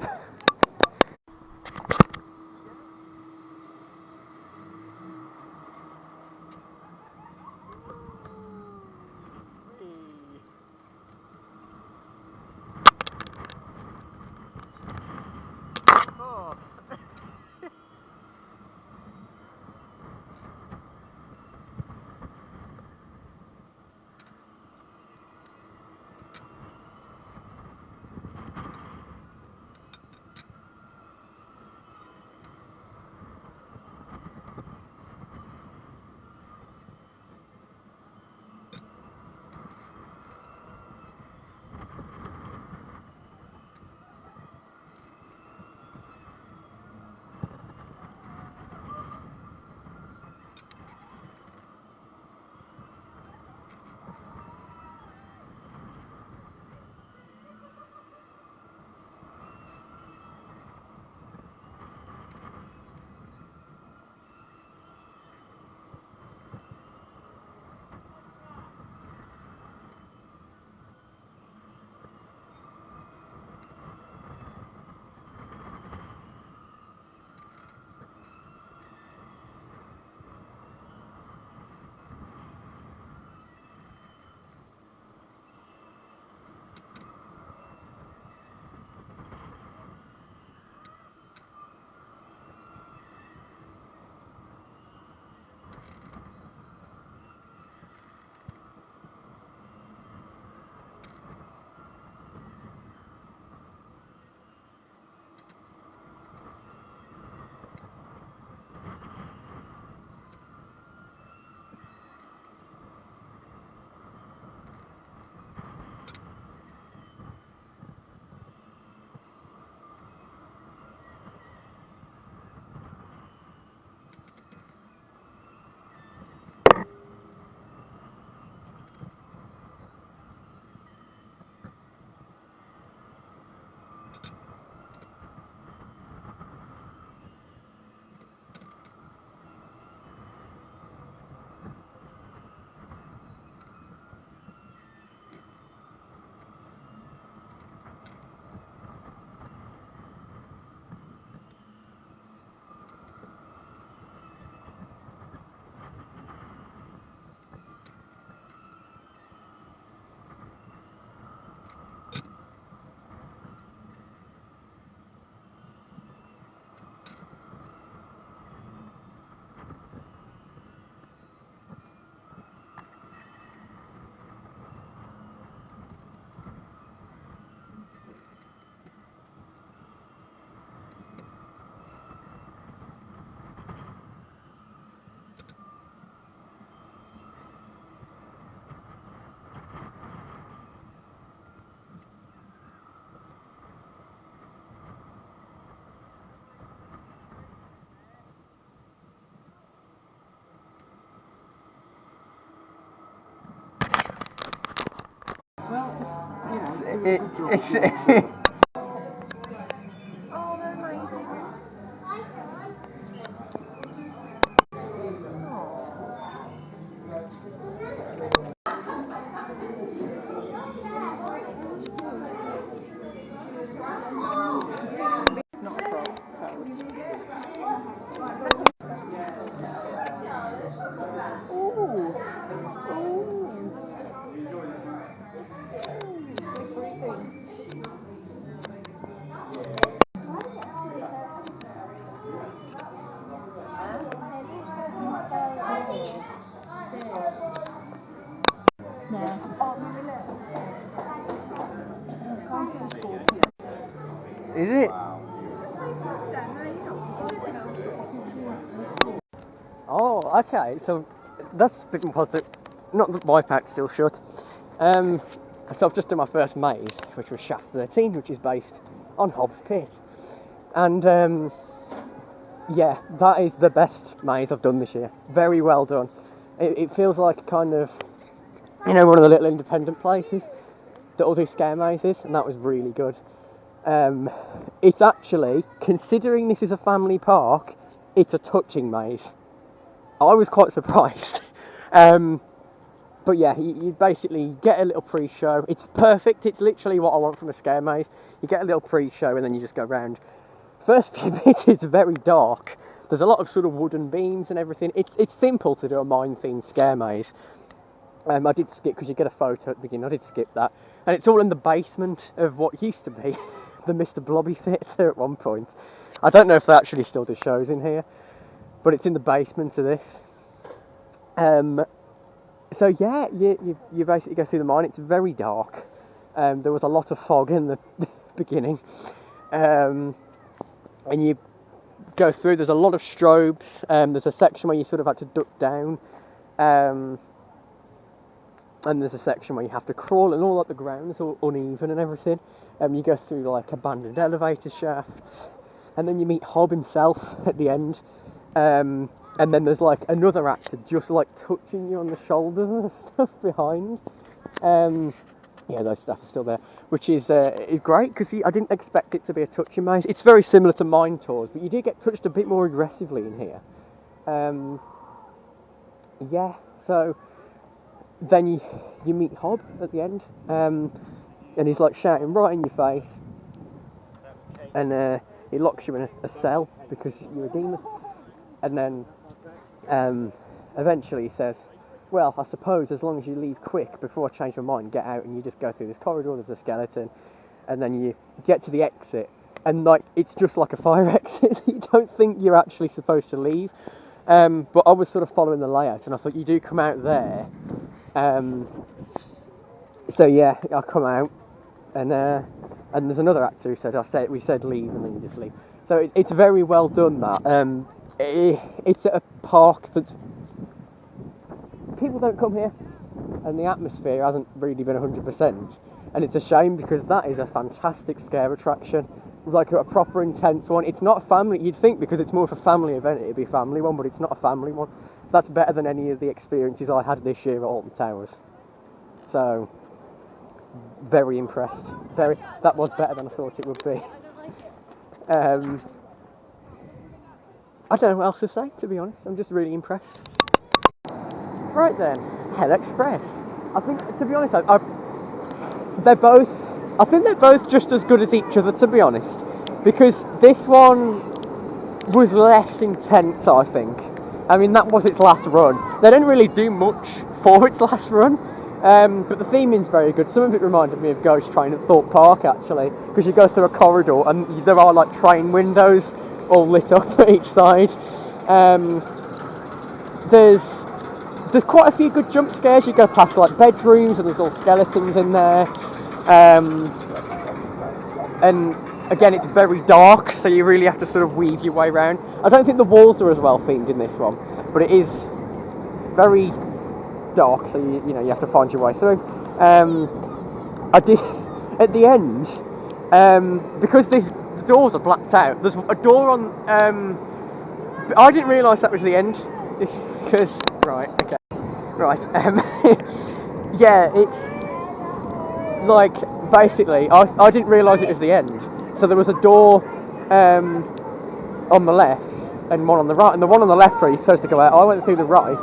it's Oh, they're amazing. Not a frog, Ooh. Is it? Oh, okay. So that's a bit more positive. Not that my pack's still shut. So I've just done my first maze, which was Shaft 13, which is based on Hobbs Pit, and yeah, that is the best maze I've done this year. Very well done. It feels like kind of, you know, one of the little independent places that will do scare mazes, and that was really good. It's actually, considering this is a family park, it's a touching maze. I was quite surprised. But yeah, you basically get a little pre-show. It's perfect. It's literally what I want from a scare maze. You get a little pre-show and then you just go round. First few bits, it's very dark. There's a lot of sort of wooden beams and everything. It's simple to do a mine-themed scare maze. I did skip, because you get a photo at the beginning, I did skip that. And it's all in the basement of what used to be the Mr. Blobby Theatre at one point. I don't know if they actually still do shows in here, but it's in the basement of this. So yeah, you basically go through the mine. It's very dark. There was a lot of fog in the beginning. And you go through, there's a lot of strobes. There's a section where you sort of had to duck down. And there's a section where you have to crawl, and all like the ground's all uneven and everything. You go through like abandoned elevator shafts, and then you meet Hob himself at the end. And then there's like another actor just like touching you on the shoulders and stuff behind. Yeah, those stuff are still there, which is great, because I didn't expect it to be a touching maze. It's very similar to Mine Tours, but you do get touched a bit more aggressively in here. Yeah, so then you meet Hob at the end, and he's like shouting right in your face, and he locks you in a cell because you're a demon, and then eventually he says, well, I suppose as long as you leave quick before I change my mind, get out, and you just go through this corridor, there's a skeleton, and then you get to the exit, and like it's just like a fire exit, so you don't think you're actually supposed to leave. But I was sort of following the layout, and I thought you do come out there. So yeah, I come out, and there's another actor who said, we said leave, and then you just leave. So it's very well done, that. It's at a park that's, people don't come here, and the atmosphere hasn't really been 100%, and it's a shame, because that is a fantastic scare attraction, like a proper intense one. It's not a family, you'd think because it's more of a family event it'd be a family one, but it's not a family one. That's better than any of the experiences I had this year at Alton Towers. So, very impressed. That was better than I thought it would be. I don't know what else to say, to be honest. I'm just really impressed. Right then, Eggspress. I think, to be honest, I think they're both just as good as each other, to be honest. Because this one was less intense, I think. I mean, that was its last run. They didn't really do much for its last run, but the theming's very good. Some of it reminded me of Ghost Train at Thorpe Park, actually, because you go through a corridor and there are like train windows all lit up at each side. There's quite a few good jump scares. You go past like bedrooms and there's all skeletons in there. And again, it's very dark, so you really have to sort of weave your way around. I don't think the walls are as well themed in this one, but it is very dark, so you know you have to find your way through. I did at the end, because the doors are blacked out. There's a door on. I didn't realise that was the end, because yeah, like, basically, I didn't realise it was the end. So there was a door on the left and one on the right, and the one on the left where you're supposed to go out, I went through the right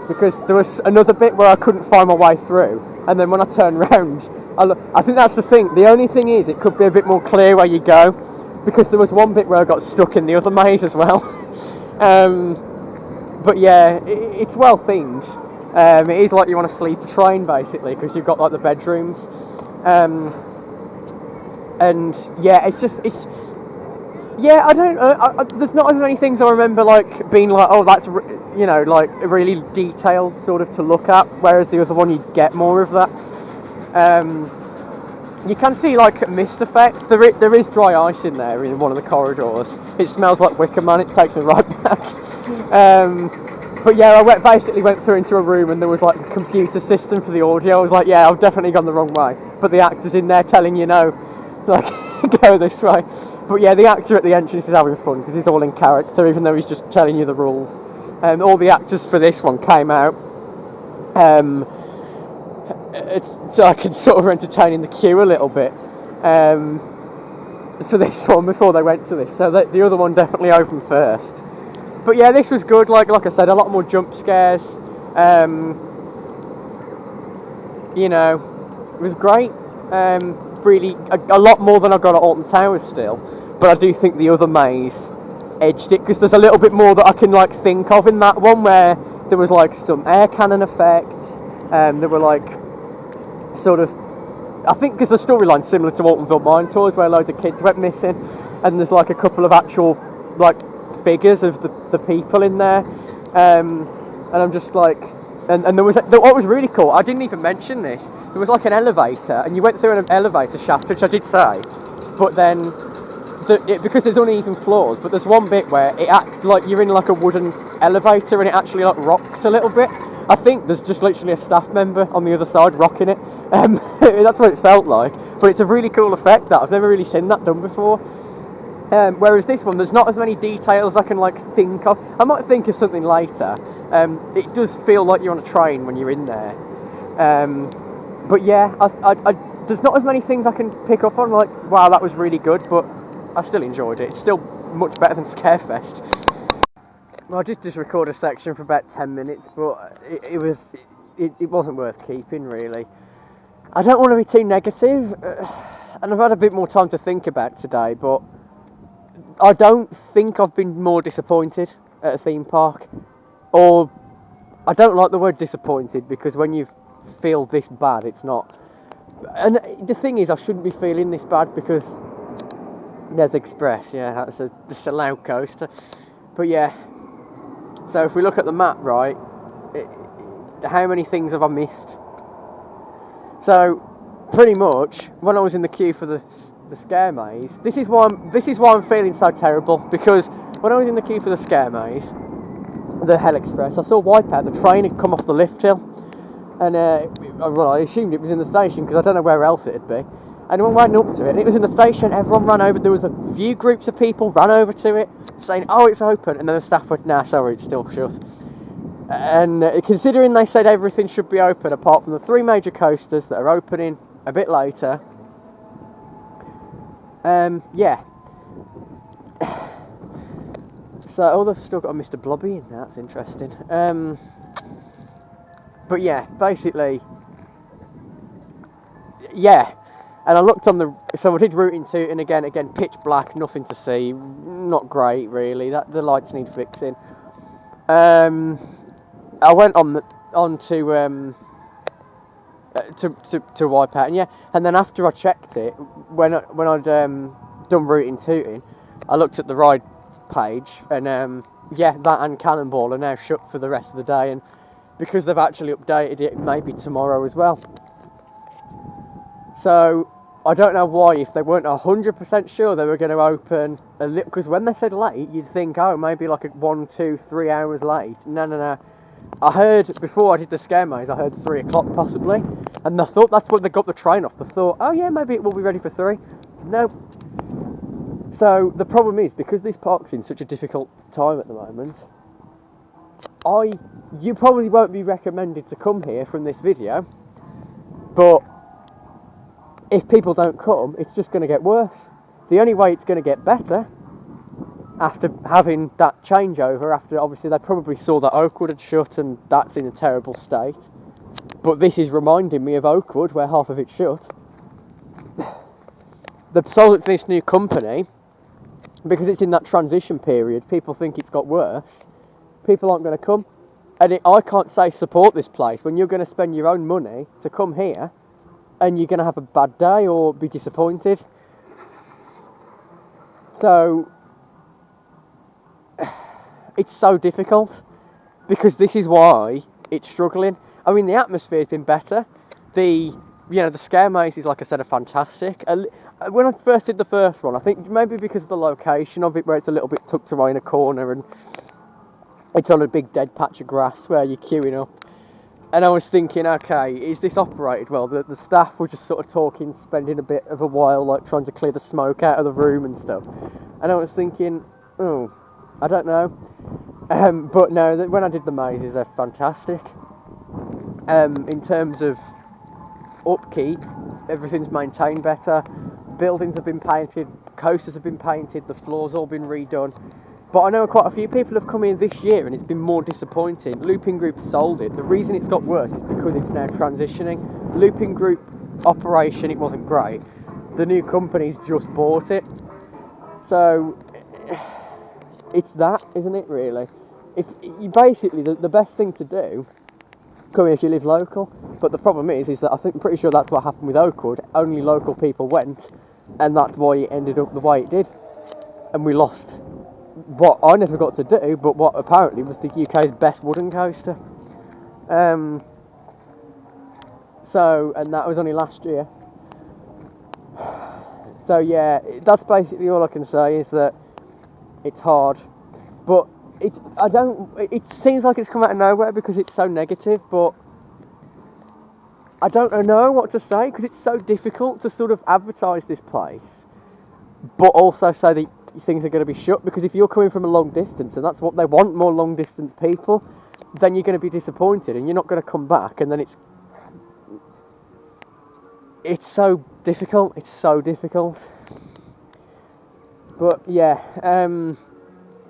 because there was another bit where I couldn't find my way through, and then when I turned round, I think that's the thing. The only thing is, it could be a bit more clear where you go, because there was one bit where I got stuck in the other maze as well. But yeah, it's well themed. It is like you want to sleep a train basically, because you've got like the bedrooms, and yeah, it's yeah, I don't. There's not as many things I remember like being like, oh, that's like really detailed sort of to look at. Whereas the other one, you get more of that. You can see like mist effects. There is dry ice in there in one of the corridors. It smells like Wicker Man. It takes me right back. But yeah, I basically went through into a room and there was like a computer system for the audio. I was like, yeah, I've definitely gone the wrong way. But the actor's in there telling you no, like go this way. But yeah, the actor at the entrance is having fun because he's all in character, even though he's just telling you the rules. All the actors for this one came out. It's like it's sort of entertaining the queue a little bit for this one before they went to this. So the other one definitely opened first. But yeah, this was good. Like I said, a lot more jump scares. It was great. Really, a lot more than I got at Alton Towers still. But I do think the other maze edged it, because there's a little bit more that I can like think of in that one, where there was like some air cannon effects. There were like sort of, I think because the storyline's similar to Altonville Mine Tours, where loads of kids went missing, and there's like a couple of actual like figures of the people in there, and I'm just like, and there was what was really cool. I didn't even mention this. There was like an elevator, and you went through an elevator shaft, which I did say, but then because there's uneven floors, but there's one bit where it like you're in like a wooden elevator, and it actually like rocks a little bit. I think there's just literally a staff member on the other side rocking it. That's what it felt like. But it's a really cool effect that I've never really seen that done before. Whereas this one, there's not as many details I can like think of. I might think of something later. It does feel like you're on a train when you're in there. But yeah, there's not as many things I can pick up on. Like, wow, that was really good, but I still enjoyed it. It's still much better than Scarefest. Well, I did just record a section for about 10 minutes, but it wasn't worth keeping, really. I don't want to be too negative, and I've had a bit more time to think about today, but I don't think I've been more disappointed at a theme park. Or, I don't like the word disappointed, because when you feel this bad, it's not. And the thing is, I shouldn't be feeling this bad, because there's Eggspress, yeah, that's the Slough coaster. But yeah. So if we look at the map, right, how many things have I missed? So pretty much when I was in the queue for the scare maze, this is why I'm feeling so terrible, because when I was in the queue for the scare maze, the Hell Express, I saw Wipeout. The train had come off the lift hill, and well, I assumed it was in the station because I don't know where else it'd be. And when I went up to it, and it was in the station, everyone ran over. There was a few groups of people ran over to it, saying, oh, it's open, and then the staff went, nah, sorry, it's still shut. And considering they said everything should be open apart from the 3 major coasters that are opening a bit later, yeah. So, oh, they've still got a Mr. Blobby in there, that's interesting. But yeah, basically, yeah. And I looked on so I did Rootin Tootin again, pitch black, nothing to see, not great really, the lights need fixing. I went on to Wipeout, and yeah, and then after I checked it, when I'd done Rootin Tootin, I looked at the ride page, and yeah, that and Cannonball are now shut for the rest of the day, and because they've actually updated it, maybe tomorrow as well. So I don't know why, if they weren't 100% sure they were going to open a little, because when they said late, you'd think, oh, maybe like 1, 2, 3 hours late. No. I heard, before I did the scare maze, I heard 3 o'clock possibly, and I thought that's when they got the train off. I thought, oh yeah, maybe it will be ready for 3. No. So the problem is, because this park's in such a difficult time at the moment, you probably won't be recommended to come here from this video, but if people don't come, it's just going to get worse. The only way it's going to get better, after having that changeover, after obviously they probably saw that Oakwood had shut and that's in a terrible state, but this is reminding me of Oakwood where half of it shut. They've sold it to this new company because it's in that transition period. People think it's got worse. People aren't going to come, and I can't say support this place when you're going to spend your own money to come here and you're going to have a bad day or be disappointed. So it's so difficult because this is why it's struggling. I mean, the atmosphere's been better. The scare mazes, like I said, are fantastic. When I first did the first one, I think maybe because of the location of it, where it's a little bit tucked away in a corner and it's on a big dead patch of grass where you're queuing up. And I was thinking, okay, is this operated well? The staff were just sort of talking, spending a bit of a while, like trying to clear the smoke out of the room and stuff. And I was thinking, oh, I don't know. But no, when I did the mazes, they're fantastic. In terms of upkeep, everything's maintained better. Buildings have been painted, coasters have been painted, the floor's all been redone. But I know quite a few people have come in this year and it's been more disappointing. Looping Group sold it. The reason it's got worse is because it's now transitioning. Looping Group operation, it wasn't great. The new company's just bought it. So it's that, isn't it, really? If you basically, the best thing to do, come here if you live local, but the problem is that I'm pretty sure that's what happened with Oakwood. Only local people went, and that's why it ended up the way it did. And we lost what I never got to do, but what apparently was the UK's best wooden coaster. And that was only last year. So yeah, that's basically all I can say, is that it's hard. But it seems like it's come out of nowhere because it's so negative, but I don't know what to say because it's so difficult to sort of advertise this place, but also say that things are going to be shut, because if you're coming from a long distance, and that's what they want, more long distance people, then you're going to be disappointed and you're not going to come back, and then it's so difficult. But yeah,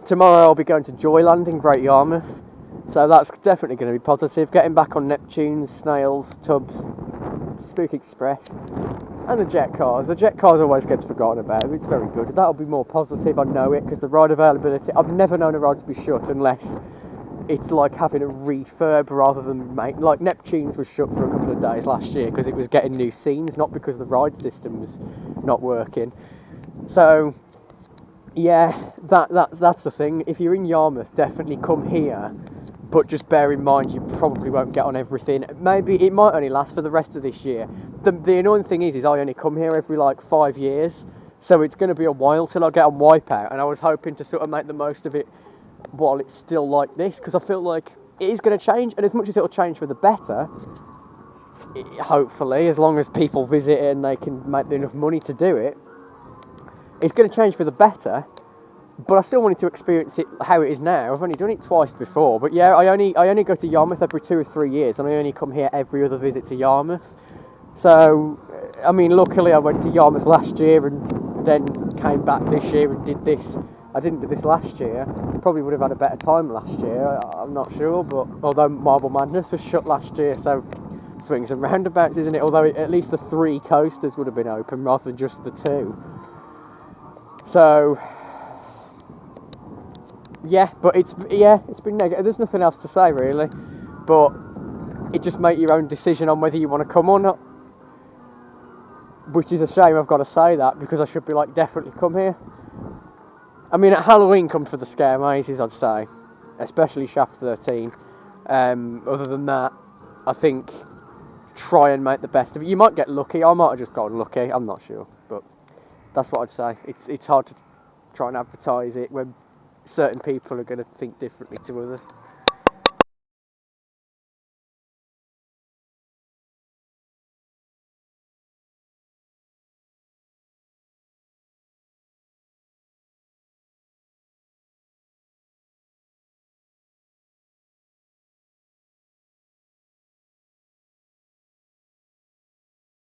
tomorrow I'll be going to Joyland in Great Yarmouth, so that's definitely going to be positive. Getting back on Neptunes, Snails, Tubs, Spook Express, and the jet cars. The jet cars always gets forgotten about. It's very good. That'll be more positive, I know it, because the ride availability, I've never known a ride to be shut unless it's like having a refurb rather than like Neptunes was shut for a couple of days last year because it was getting new scenes, not because the ride system was not working. So yeah, that's the thing. If you're in Yarmouth, definitely come here, but just bear in mind you probably won't get on everything. Maybe it might only last for the rest of this year. The annoying thing is I only come here every like 5 years, so it's going to be a while till I get on Wipeout, and I was hoping to sort of make the most of it while it's still like this, because I feel like it is going to change, and as much as it'll change for the better, hopefully, as long as people visit it and they can make enough money to do it, it's going to change for the better. But I still wanted to experience it how it is now. I've only done it twice before, but yeah, I only go to Yarmouth every 2 or 3 years, and I only come here every other visit to Yarmouth. So, I mean, luckily I went to Yarmouth last year and then came back this year and did this. I didn't do this last year. Probably would have had a better time last year, I'm not sure, but although Marble Madness was shut last year, so swings and roundabouts, isn't it? Although at least the 3 coasters would have been open rather than just the 2. So yeah, but it's been negative. There's nothing else to say really, but it just make your own decision on whether you want to come or not, which is a shame. I've got to say that, because I should be like, definitely come here. I mean, at Halloween, come for the scare mazes, I'd say, especially Shaft 13. Other than that, I think try and make the best of it. You might get lucky. I might have just gotten lucky. I'm not sure, but that's what I'd say. It's hard to try and advertise it when certain people are going to think differently to others.